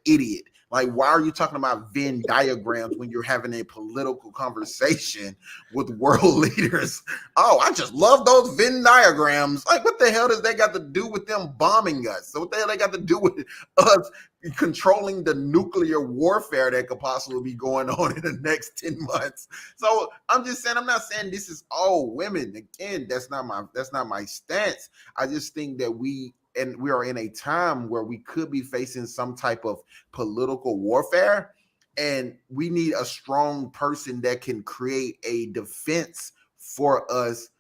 idiot. Like, why are you talking about Venn diagrams when you're having a political conversation with world leaders? Oh, I just love those Venn diagrams. Like, what the hell does that got to do with them bombing us? So what the hell they got to do with us controlling the nuclear warfare that could possibly be going on in the next 10 months? So I'm just saying, I'm not saying this is all women. Again, that's not my stance. I just think that we are in a time where we could be facing some type of political warfare, and we need a strong person that can create a defense for us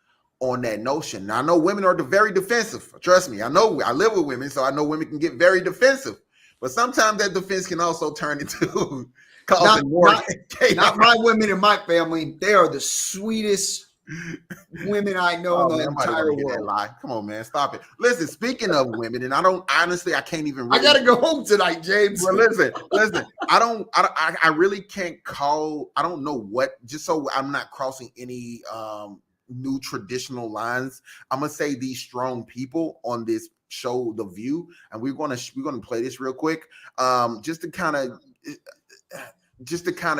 on that notion. Now, I know women are very defensive. Trust me, I know. I live with women, so I know women can get very defensive. But sometimes that defense can also turn into causing more chaos. Not my women in my family. They are the sweetest women I know in the entire world. Lie. Come on, man, stop it. Listen, speaking of women, and I can't even. Really, I gotta go home tonight, James. Well, listen. I really can't call. I don't know what. Just so I'm not crossing any new traditional lines, I'm gonna say these strong people on this show, The View, and we're gonna play this real quick, just to kind of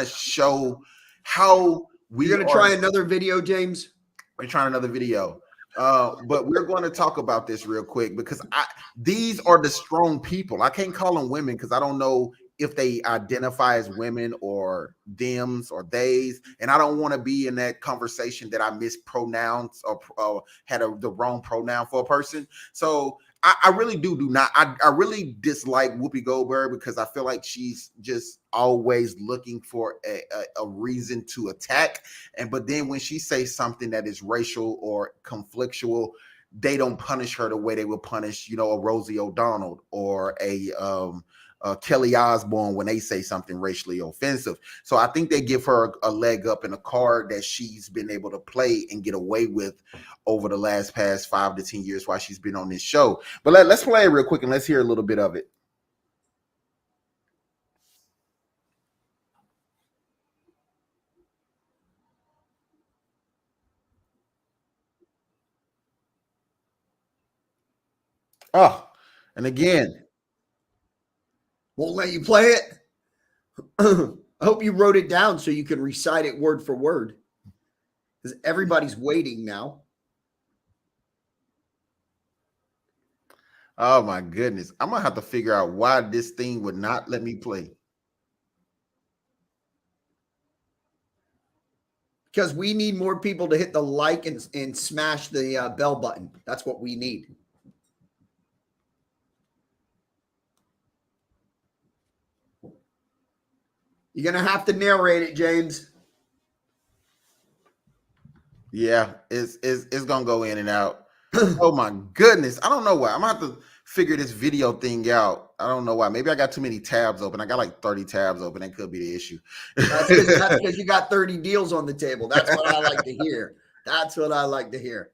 show how. You're going to try another video, James? We're trying another video. But we're going to talk about this real quick because these are the strong people. I can't call them women because I don't know if they identify as women or thems or theys. And I don't want to be in that conversation that I mispronounced or had the wrong pronoun for a person. So I really do not. I really dislike Whoopi Goldberg because I feel like she's just always looking for a reason to attack. But then when she says something that is racial or conflictual, they don't punish her the way they would punish, a Rosie O'Donnell or a Kelly Osbourne when they say something racially offensive. So I think they give her a leg up in a card that she's been able to play and get away with over the past 5 to 10 years while she's been on this show. But let's play it real quick and let's hear a little bit of it. Oh, and again, won't let you play it. I hope you wrote it down so you can recite it word for word, because everybody's waiting now. Oh my goodness. I'm gonna have to figure out why this thing would not let me play. Because we need more people to hit the like and smash the bell button. That's what we need. You're gonna have to narrate it, James. Yeah, it's gonna go in and out. Oh my goodness. I don't know why. I'm gonna have to figure this video thing out. I don't know why. Maybe I got too many tabs open. I got like 30 tabs open. That could be the issue. That's because you got 30 deals on the table. That's what I like to hear. That's what I like to hear.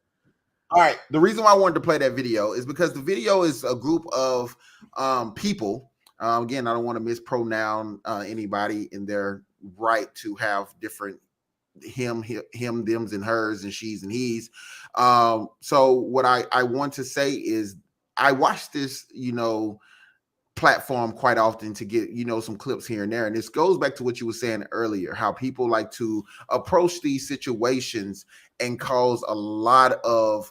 All right. The reason why I wanted to play that video is because the video is a group of people. Again, I don't want to mispronounce anybody in their right to have different him, thems, and hers, and she's and he's. So what I want to say is I watch this, platform quite often to get some clips here and there, and this goes back to what you were saying earlier, how people like to approach these situations and cause a lot of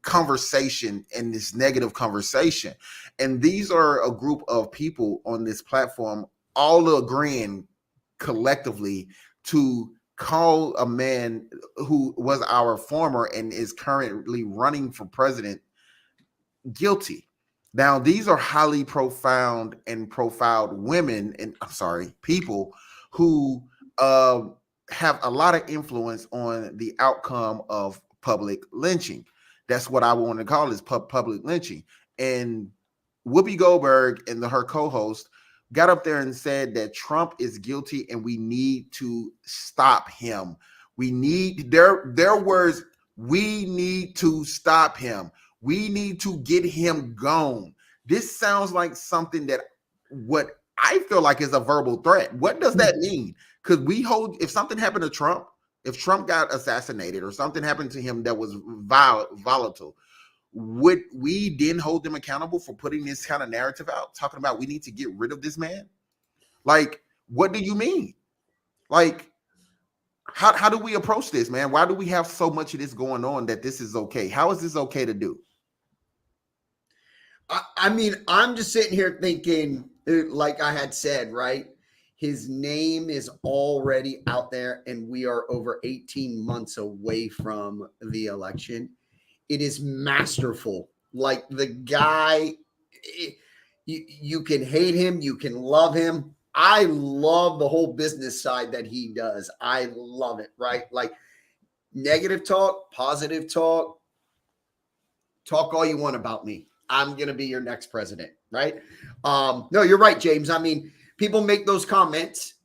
conversation and this negative conversation. And these are a group of people on this platform all agreeing collectively to call a man who was our former and is currently running for president guilty. Now, these are highly profound and profiled women, and I'm sorry, people who have a lot of influence on the outcome of public lynching. That's what I want to call this public lynching. And Whoopi Goldberg and her co-host got up there and said that Trump is guilty and we need to stop him. We need their words. We need to stop him. We need to get him gone. This sounds like something that what I feel like is a verbal threat. What does that mean? Because if something happened to Trump, if Trump got assassinated or something happened to him that was volatile, would we then hold them accountable for putting this kind of narrative out, talking about we need to get rid of this man? Like, what do you mean? Like, how do we approach this, man? Why do we have so much of this going on that this is okay? How is this okay to do? I mean, I'm just sitting here thinking, like I had said, right? His name is already out there, and we are over 18 months away from the election. It is masterful. Like the guy, you can hate him, you can love him. I love the whole business side that he does. I love it, right? Like negative talk, positive talk, talk all you want about me. I'm going to be your next president, right? No, you're right, James. I mean, people make those comments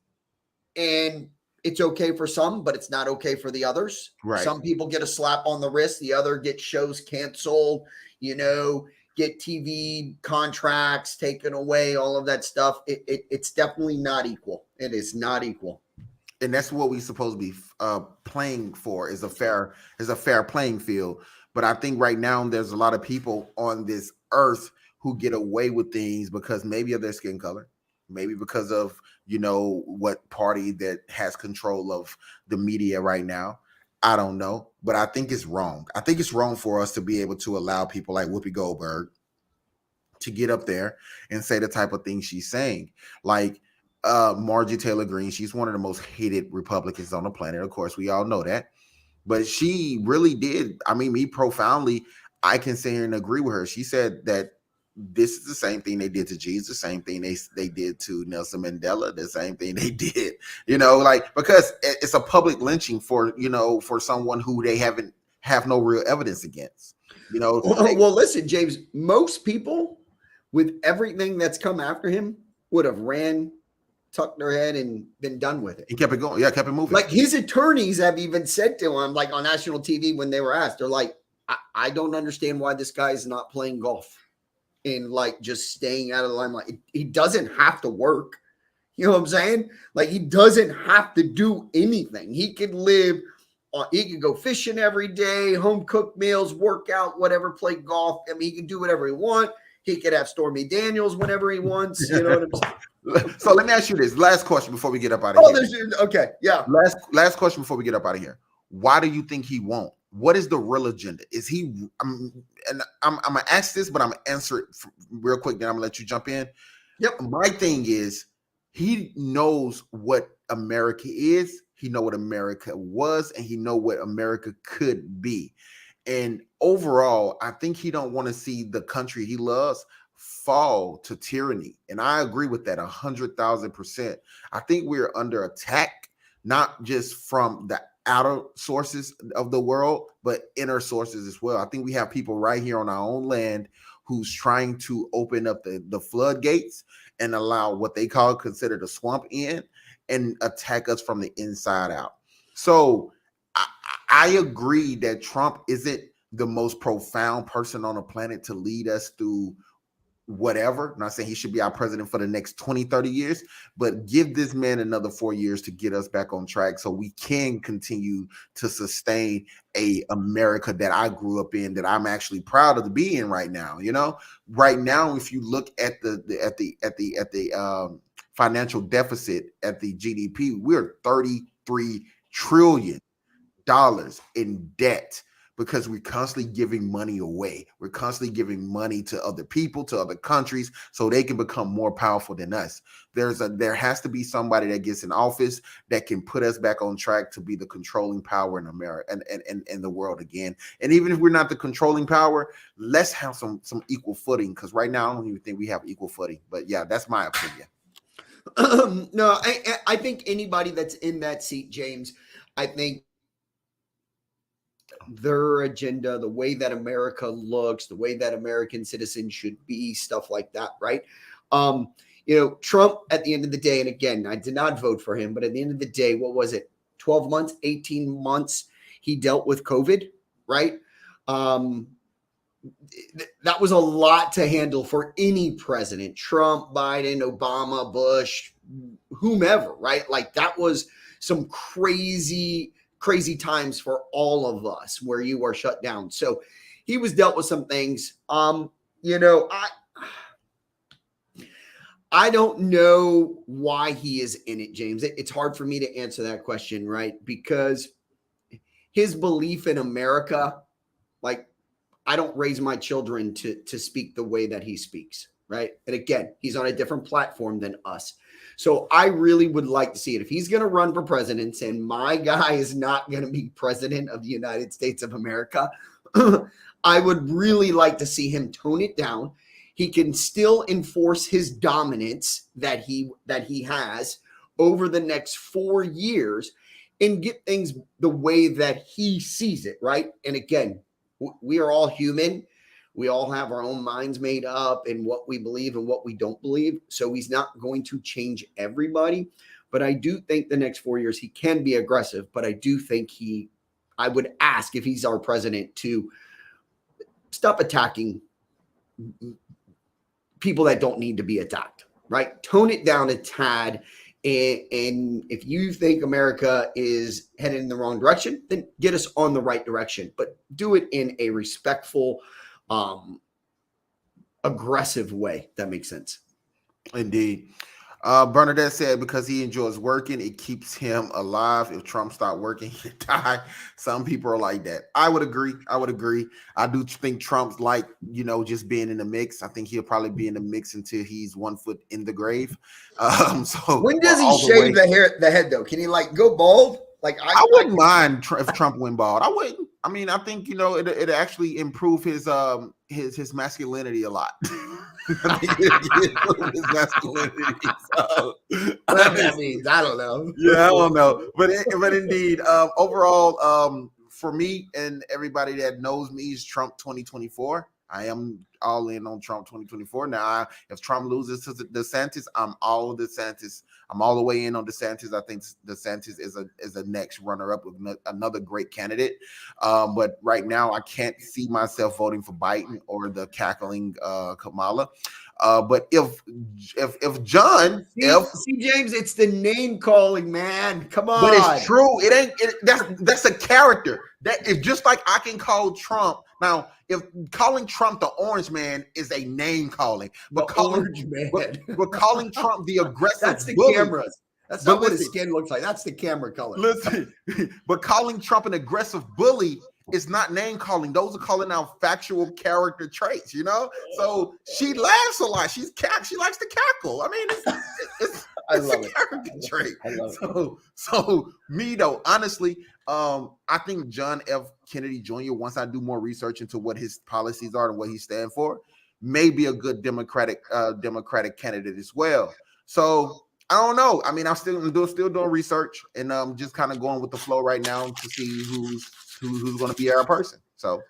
and it's okay for some, but it's not okay for the others. Right. Some people get a slap on the wrist. The other get shows canceled, get TV contracts taken away, all of that stuff. It's definitely not equal. It is not equal. And that's what we're supposed to be playing for is a fair playing field. But I think right now there's a lot of people on this earth who get away with things because maybe of their skin color, maybe because of, what party that has control of the media right now. I don't know, but I think it's wrong. I think it's wrong for us to be able to allow people like Whoopi Goldberg to get up there and say the type of things she's saying. Like Marjorie Taylor Greene, she's one of the most hated Republicans on the planet. Of course, we all know that. But she really did. I mean, me profoundly, I can sit here and agree with her. She said that this is the same thing they did to Jesus, the same thing they did to Nelson Mandela, the same thing they did, because it's a public lynching for someone who they have no real evidence against. Well, listen, James, most people with everything that's come after him would have ran, tucked their head, and been done with it. He kept it going. Yeah, kept it moving. Like his attorneys have even said to him, like on national TV when they were asked, they're like, I don't understand why this guy is not playing golf and like just staying out of the limelight. He doesn't have to work. You know what I'm saying? Like he doesn't have to do anything. He could live he could go fishing every day, home cooked meals, work out, whatever, play golf. I mean, he can do whatever he wants. He could have Stormy Daniels whenever he wants. You know what I'm saying? So let me ask you this last question before we get up out of here. Okay, yeah. Last question before we get up out of here. Why do you think he won't? What is the real agenda? Is he? I'm gonna ask this, but I'm gonna answer it real quick. Then I'm gonna let you jump in. Yep. My thing is, he knows what America is. He know what America was, and he know what America could be. And overall, I think he don't want to see the country he loves fall to tyranny. And I agree with that 100,000%. I think we're under attack, not just from the outer sources of the world, but inner sources as well. I think we have people right here on our own land who's trying to open up the floodgates and allow what they call consider the swamp in and attack us from the inside out. So I, I agree that Trump isn't the most profound person on the planet to lead us through whatever. I'm not saying he should be our president for the next 20, 30 years, but give this man another 4 years to get us back on track so we can continue to sustain a America that I grew up in, that I'm actually proud of to be in right now. You know, right now, if you look at the financial deficit at the GDP, we're 33 trillion in debt because we're constantly giving money away. We're constantly giving money to other people, to other countries, so they can become more powerful than us. There has to be somebody that gets in office that can put us back on track to be the controlling power in America and the world again. And even if we're not the controlling power, let's have some equal footing, because right now I don't even think we have equal footing. But yeah, that's my opinion. No, I think anybody that's in that seat, James, I think their agenda, the way that America looks, the way that American citizens should be, stuff like that, right? Trump at the end of the day, and again, I did not vote for him, but at the end of the day, what was it? 12 months, 18 months, he dealt with COVID, right? That was a lot to handle for any president, Trump, Biden, Obama, Bush, whomever, right? Like that was some crazy times for all of us where you are shut down. So he was dealt with some things. I don't know why he is in it, James. It's hard for me to answer that question, right? Because his belief in America, like, I don't raise my children to speak the way that he speaks, right? And again, he's on a different platform than us. So I really would like to see it. If he's going to run for president and my guy is not going to be president of the United States of America, I would really like to see him tone it down. He can still enforce his dominance that he has over the next 4 years and get things the way that he sees it, right? And again, we are all human. We all have our own minds made up in what we believe and what we don't believe. So he's not going to change everybody. But I do think the next 4 years he can be aggressive. But I do think I would ask if he's our president to stop attacking people that don't need to be attacked, right? Tone it down a tad. And if you think America is headed in the wrong direction, then get us on the right direction. But do it in a respectful, aggressive way. That makes sense. Indeed. Bernadette said because he enjoys working, it keeps him alive. If Trump stopped working, he'd die. Some people are like that. I would agree. I do think Trump's like, just being in the mix. I think he'll probably be in the mix until he's 1 foot in the grave. So when does he shave the head though? Can he go bald? Like I wouldn't mind if Trump went bald. I wouldn't. I mean, I think it actually improve his masculinity a lot. I think his masculinity. So, what that means, I don't know. Yeah, I don't know. But indeed, overall, for me and everybody that knows me, is Trump 2024. I am all in on Trump 2024. Now, if Trump loses to DeSantis, I'm all DeSantis. I'm all the way in on DeSantis. I think DeSantis is a next runner-up with another great candidate. But right now, I can't see myself voting for Biden or the cackling Kamala. But if John, see James, it's the name calling, man. Come on. But it's true. It ain't. That's a character. That if just like I can call Trump now. If calling Trump the orange man is a name calling, but calling Trump the aggressive that's the bully, cameras. That's not what his skin looks like. That's the camera color. Listen, but calling Trump an aggressive bully is not name calling. Those are calling out factual character traits, So she laughs a lot. She likes to cackle. I mean, it's I love a character trait. I love it. So me though, honestly, I think John F. Kennedy Jr., once I do more research into what his policies are and what he stands for, may be a good Democratic candidate as well. So I don't know. I mean, I'm still doing research and just kind of going with the flow right now to see who's going to be our person. So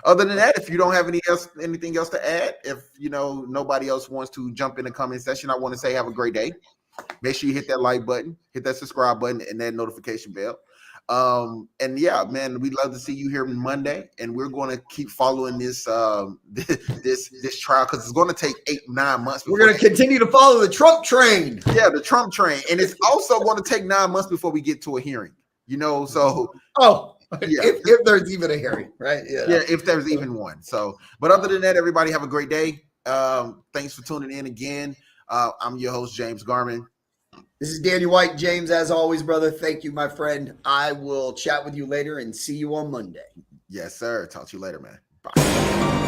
other than that, if you don't have anything else to add, if nobody else wants to jump in the comment section, I want to say have a great day. Make sure you hit that like button, hit that subscribe button, and that notification bell. And yeah, man, we'd love to see you here Monday, and we're going to keep following this this trial because it's going to take 8-9 months. We're going to continue to follow the Trump train. Yeah, the Trump train, and it's also going to take 9 months before we get to a hearing. So yeah, if there's even a hearing, right? Yeah, if there's even one. So, but other than that, everybody have a great day. Thanks for tuning in again. I'm your host, James Garman. This is Danny White. James, as always, brother, thank you, my friend. I will chat with you later and see you on Monday. Yes, sir. Talk to you later, man. Bye.